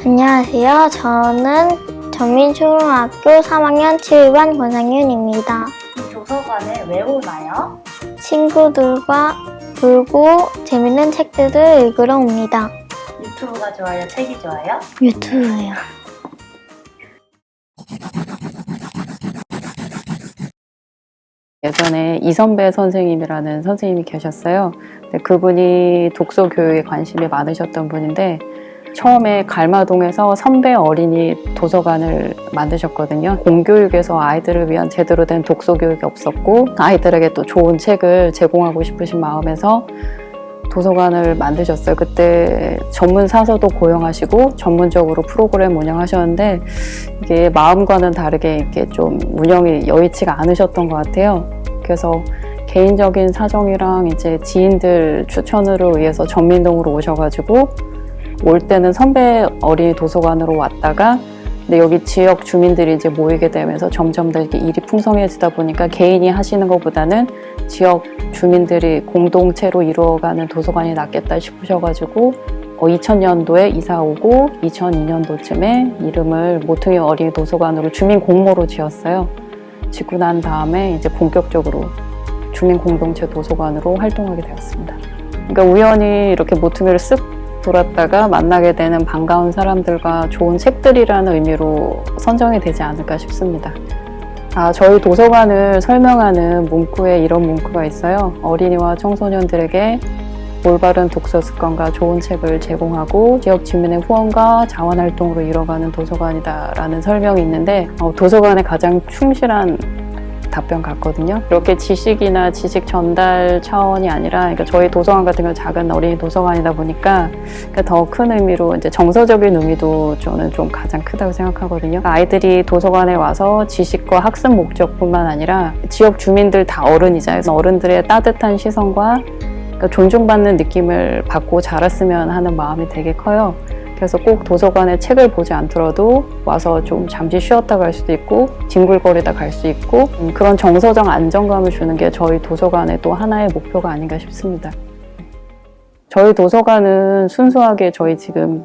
안녕하세요. 저는 전민초등학교 3학년 7반 권상윤입니다. 도서관에 왜 오나요? 친구들과 놀고 재밌는 책들을 읽으러 옵니다. 유튜브가 좋아요? 책이 좋아요? 유튜브요. 예전에 이선배 선생님이라는 선생님이 계셨어요. 근데 그분이 독서 교육에 관심이 많으셨던 분인데 처음에 갈마동에서 선배 어린이 도서관을 만드셨거든요. 공교육에서 아이들을 위한 제대로 된 독서 교육이 없었고 아이들에게 또 좋은 책을 제공하고 싶으신 마음에서 도서관을 만드셨어요. 그때 전문 사서도 고용하시고 전문적으로 프로그램 운영하셨는데 이게 마음과는 다르게 이렇게 좀 운영이 여의치가 않으셨던 것 같아요. 그래서 개인적인 사정이랑 이제 지인들 추천으로 의해서 전민동으로 오셔가지고 올 때는 선배 어린이 도서관으로 왔다가 근데 여기 지역 주민들이 이제 모이게 되면서 점점 더 이렇게 일이 풍성해지다 보니까 개인이 하시는 것보다는 지역 주민들이 공동체로 이루어가는 도서관이 낫겠다 싶으셔가지고 2000년도에 이사 오고 2002년도쯤에 이름을 모퉁이 어린이 도서관으로 주민 공모로 지었어요. 짓고 난 다음에 이제 본격적으로 주민 공동체 도서관으로 활동하게 되었습니다. 그러니까 우연히 이렇게 모퉁이를 쓱 돌았다가 만나게 되는 반가운 사람들과 좋은 책들이라는 의미로 선정이 되지 않을까 싶습니다. 저희 도서관을 설명하는 문구에 이런 문구가 있어요. 어린이와 청소년들에게 올바른 독서 습관과 좋은 책을 제공하고 지역 주민의 후원과 자원활동으로 이뤄가는 도서관이다 라는 설명이 있는데 도서관에 가장 충실한 답변 같거든요. 이렇게 지식이나 지식 전달 차원이 아니라 그러니까 저희 도서관 같은 경우는 작은 어린이 도서관이다 보니까 더 큰 의미로 이제 정서적인 의미도 저는 좀 가장 크다고 생각하거든요. 아이들이 도서관에 와서 지식과 학습 목적뿐만 아니라 지역 주민들 다 어른이잖아요. 어른들의 따뜻한 시선과 그러니까 존중받는 느낌을 받고 자랐으면 하는 마음이 되게 커요. 그래서 꼭 도서관에 책을 보지 않더라도 와서 좀 잠시 쉬었다 갈 수도 있고 뒹굴거리다 갈 수 있고 그런 정서적 안정감을 주는 게 저희 도서관의 또 하나의 목표가 아닌가 싶습니다. 저희 도서관은 순수하게 저희 지금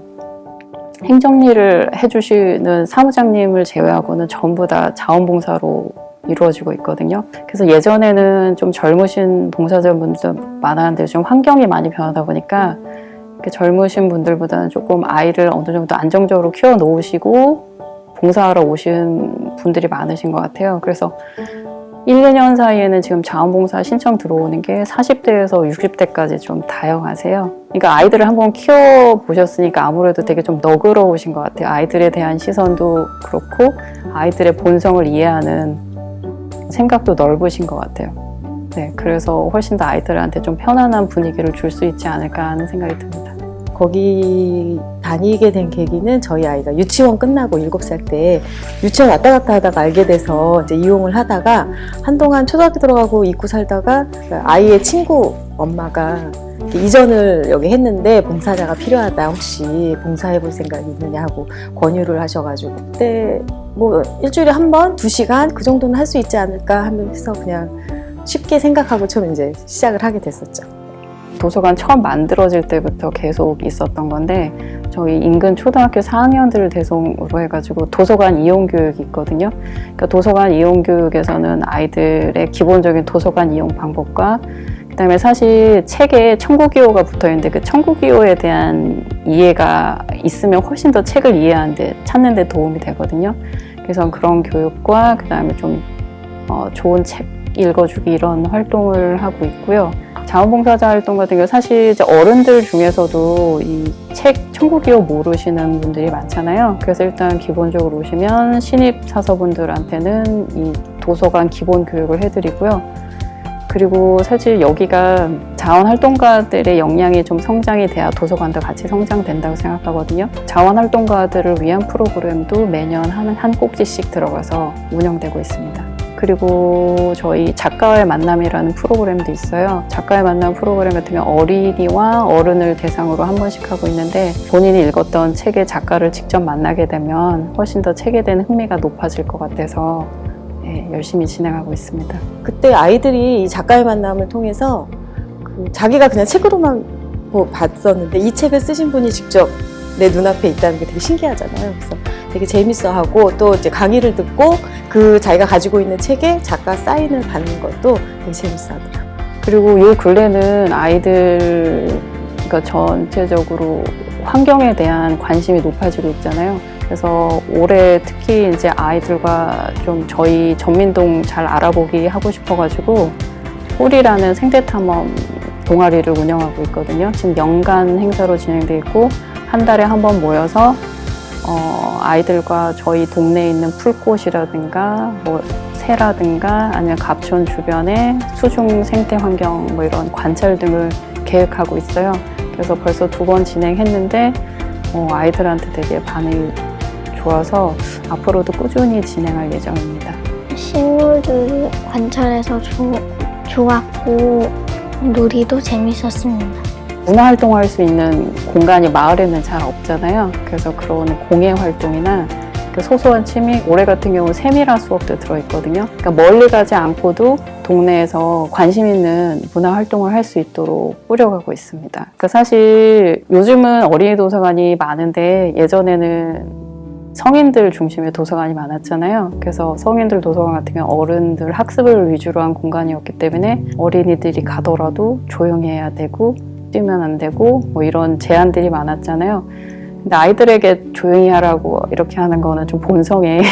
행정일을 해주시는 사무장님을 제외하고는 전부 다 자원봉사로 이루어지고 있거든요. 그래서 예전에는 좀 젊으신 봉사자분들 많았는데 좀 환경이 많이 변하다 보니까 젊으신 분들보다는 조금 아이를 어느 정도 안정적으로 키워 놓으시고 봉사하러 오신 분들이 많으신 것 같아요. 그래서 1, 2년 사이에는 지금 자원봉사 신청 들어오는 게 40대에서 60대까지 좀 다양하세요. 그러니까 아이들을 한번 키워보셨으니까 아무래도 되게 좀 너그러우신 것 같아요. 아이들에 대한 시선도 그렇고 아이들의 본성을 이해하는 생각도 넓으신 것 같아요. 네, 그래서 훨씬 더 아이들한테 좀 편안한 분위기를 줄 수 있지 않을까 하는 생각이 듭니다. 거기 다니게 된 계기는 저희 아이가 유치원 끝나고 7살 때 유치원 왔다 갔다 하다가 알게 돼서 이제 이용을 하다가 한동안 초등학교 들어가고 있고 살다가 아이의 친구 엄마가 이전을 여기 했는데 봉사자가 필요하다 혹시 봉사해볼 생각이 있느냐 하고 권유를 하셔가지고 그때 뭐 일주일에 한 번 2시간 그 정도는 할 수 있지 않을까 하면서 그냥 쉽게 생각하고 처음 이제 시작을 하게 됐었죠. 도서관 처음 만들어질 때부터 계속 있었던 건데 저희 인근 초등학교 4학년들을 대상으로 해가지고 도서관 이용 교육이 있거든요. 그러니까 도서관 이용 교육에서는 아이들의 기본적인 도서관 이용 방법과 그다음에 사실 책에 청구기호가 붙어있는데 그 청구기호에 대한 이해가 있으면 훨씬 더 책을 이해하는데 찾는 데 도움이 되거든요. 그래서 그런 교육과 그다음에 좀 좋은 책 읽어주기 이런 활동을 하고 있고요. 자원봉사자 활동 같은 경우 사실 이제 어른들 중에서도 이 책 청구기호 모르시는 분들이 많잖아요. 그래서 일단 기본적으로 오시면 신입 사서분들한테는 이 도서관 기본 교육을 해드리고요. 그리고 사실 여기가 자원활동가들의 역량이 좀 성장이 돼야 도서관도 같이 성장된다고 생각하거든요. 자원활동가들을 위한 프로그램도 매년 한 꼭지씩 들어가서 운영되고 있습니다. 그리고 저희 작가의 만남이라는 프로그램도 있어요. 작가의 만남 프로그램 같은 경우 어린이와 어른을 대상으로 한 번씩 하고 있는데 본인이 읽었던 책의 작가를 직접 만나게 되면 훨씬 더 책에 대한 흥미가 높아질 것 같아서 열심히 진행하고 있습니다. 그때 아이들이 이 작가의 만남을 통해서 자기가 그냥 책으로만 봤었는데 이 책을 쓰신 분이 직접 내 눈앞에 있다는 게 되게 신기하잖아요. 그래서 되게 재밌어하고 또 이제 강의를 듣고 그 자기가 가지고 있는 책에 작가 사인을 받는 것도 되게 재밌어하더라고요. 그리고 요 근래는 아이들 그러니까 전체적으로 환경에 대한 관심이 높아지고 있잖아요. 그래서 올해 특히 이제 아이들과 좀 저희 전민동 잘 알아보기 하고 싶어가지고 꿀이라는 생태탐험 동아리를 운영하고 있거든요. 지금 연간 행사로 진행돼 있고 한 달에 한 번 모여서 아이들과 저희 동네에 있는 풀꽃이라든가 뭐 새라든가 아니면 갑촌 주변의 수중 생태 환경 뭐 이런 관찰 등을 계획하고 있어요. 그래서 벌써 2번 진행했는데 아이들한테 되게 반응이 좋아서 앞으로도 꾸준히 진행할 예정입니다. 식물들 관찰해서 좋았고 놀이도 재밌었습니다. 문화활동할 수 있는 공간이 마을에는 잘 없잖아요. 그래서 그런 공예 활동이나 그 소소한 취미, 올해 같은 경우 세미라 수업도 들어있거든요. 그러니까 멀리 가지 않고도 동네에서 관심 있는 문화활동을 할 수 있도록 꾸려가고 있습니다. 그러니까 사실 요즘은 어린이 도서관이 많은데 예전에는 성인들 중심의 도서관이 많았잖아요. 그래서 성인들 도서관 같은 경우 어른들 학습을 위주로 한 공간이었기 때문에 어린이들이 가더라도 조용히 해야 되고 뛰면 안 되고 뭐 이런 제한들이 많았잖아요. 근데 아이들에게 조용히 하라고 이렇게 하는 거는 좀 본성에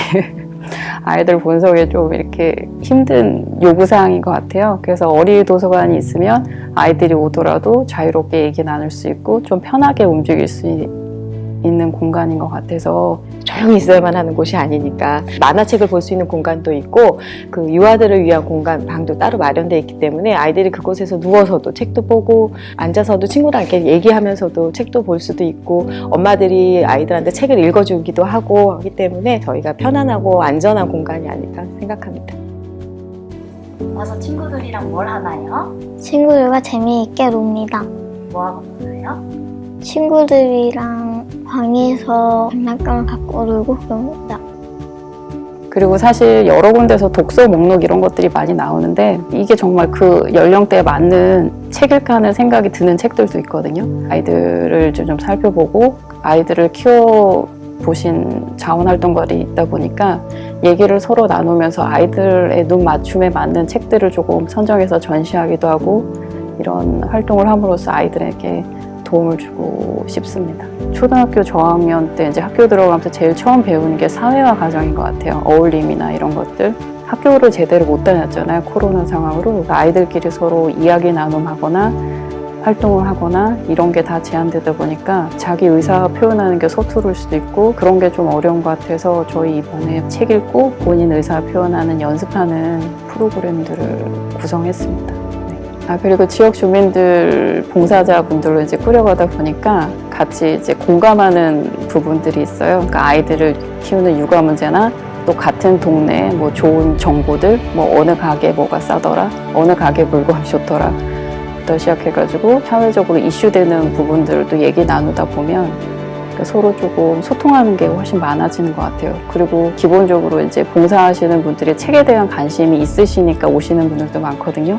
아이들 본성에 좀 이렇게 힘든 요구사항인 것 같아요. 그래서 어린이 도서관이 있으면 아이들이 오더라도 자유롭게 얘기 나눌 수 있고 좀 편하게 움직일 수 있는 공간인 것 같아서 조용히 있어야만 하는 곳이 아니니까 만화책을 볼 수 있는 공간도 있고 그 유아들을 위한 공간, 방도 따로 마련되어 있기 때문에 아이들이 그곳에서 누워서도 책도 보고 앉아서도 친구랑 이렇게 얘기하면서도 책도 볼 수도 있고 엄마들이 아이들한테 책을 읽어주기도 하고 하기 때문에 저희가 편안하고 안전한 공간이 아닐까 생각합니다. 와서 친구들이랑 뭘 하나요? 친구들과 재미있게 놉니다. 뭐하고 놀아요? 친구들이랑 방에서 장난감을 갖고 놀고 그럽니다. 그리고 사실 여러 군데서 독서 목록 이런 것들이 많이 나오는데 이게 정말 그 연령대에 맞는 책일까 하는 생각이 드는 책들도 있거든요. 아이들을 좀 살펴보고 아이들을 키워보신 자원활동가들이 있다 보니까 얘기를 서로 나누면서 아이들의 눈 맞춤에 맞는 책들을 조금 선정해서 전시하기도 하고 이런 활동을 함으로써 아이들에게 도움을 주고 싶습니다. 초등학교 저학년 때 이제 학교 들어가면서 제일 처음 배우는 게 사회화 과정인 것 같아요. 어울림이나 이런 것들. 학교를 제대로 못 다녔잖아요. 코로나 상황으로. 아이들끼리 서로 이야기 나눔하거나 활동을 하거나 이런 게 다 제한되다 보니까 자기 의사 표현하는 게 서투를 수도 있고 그런 게 좀 어려운 것 같아서 저희 이번에 책 읽고 본인 의사 표현하는 연습하는 프로그램들을 구성했습니다. 그리고 지역 주민들 봉사자분들로 이제 꾸려가다 보니까 같이 이제 공감하는 부분들이 있어요. 그러니까 아이들을 키우는 육아 문제나 또 같은 동네 뭐 좋은 정보들, 뭐 어느 가게 뭐가 싸더라, 어느 가게 물건이 좋더라, 부터 시작해가지고 사회적으로 이슈되는 부분들도 얘기 나누다 보면 서로 조금 소통하는 게 훨씬 많아지는 것 같아요. 그리고 기본적으로 이제 봉사하시는 분들이 책에 대한 관심이 있으시니까 오시는 분들도 많거든요.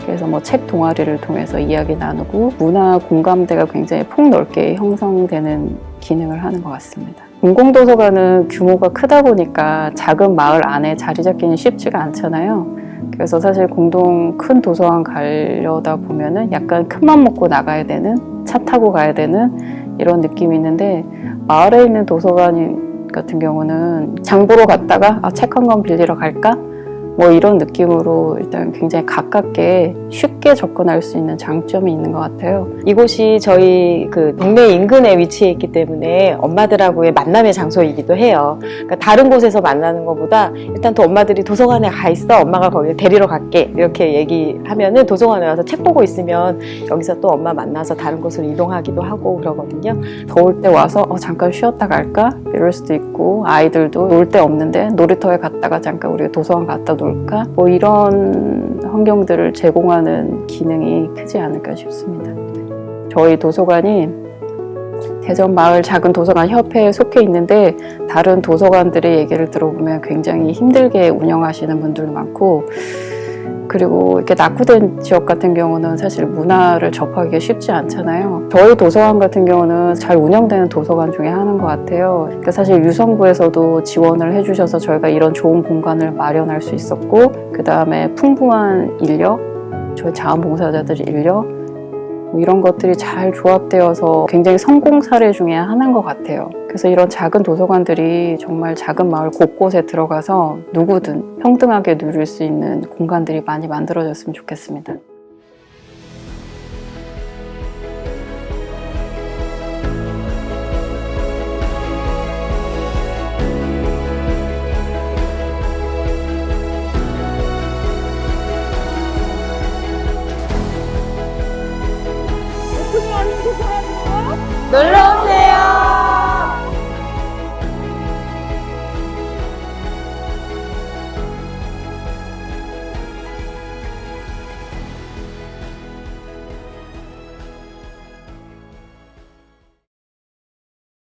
그래서 뭐 책 동아리를 통해서 이야기 나누고 문화 공감대가 굉장히 폭넓게 형성되는 기능을 하는 것 같습니다. 공공도서관은 규모가 크다 보니까 작은 마을 안에 자리 잡기는 쉽지가 않잖아요. 그래서 사실 공동 큰 도서관 가려다 보면은 약간 큰맘 먹고 나가야 되는, 차 타고 가야 되는 이런 느낌이 있는데 마을에 있는 도서관 같은 경우는 장 보러 갔다가 책 한 권 빌리러 갈까? 뭐 이런 느낌으로 일단 굉장히 가깝게 쉽게 접근할 수 있는 장점이 있는 것 같아요. 이곳이 저희 그 동네 인근에 위치해 있기 때문에 엄마들하고의 만남의 장소이기도 해요. 그러니까 다른 곳에서 만나는 것보다 일단 또 엄마들이 도서관에 가 있어, 엄마가 거기 데리러 갈게 이렇게 얘기하면은 도서관에 와서 책 보고 있으면 여기서 또 엄마 만나서 다른 곳으로 이동하기도 하고 그러거든요. 더울 때 와서 잠깐 쉬었다 갈까? 이럴 수도 있고 아이들도 놀 데 없는데 놀이터에 갔다가 잠깐 우리 도서관 갔다 놀까? 뭐 이런 환경들을 제공하는 기능이 크지 않을까 싶습니다. 저희 도서관이 대전마을 작은 도서관 협회에 속해 있는데 다른 도서관들의 얘기를 들어보면 굉장히 힘들게 운영하시는 분들도 많고 그리고 이렇게 낙후된 지역 같은 경우는 사실 문화를 접하기가 쉽지 않잖아요. 저희 도서관 같은 경우는 잘 운영되는 도서관 중에 하나인 것 같아요. 그러니까 사실 유성구에서도 지원을 해주셔서 저희가 이런 좋은 공간을 마련할 수 있었고, 그 다음에 풍부한 인력, 저희 자원봉사자들 인력, 뭐 이런 것들이 잘 조합되어서 굉장히 성공 사례 중에 하나인 것 같아요. 그래서 이런 작은 도서관들이 정말 작은 마을 곳곳에 들어가서 누구든 평등하게 누릴 수 있는 공간들이 많이 만들어졌으면 좋겠습니다.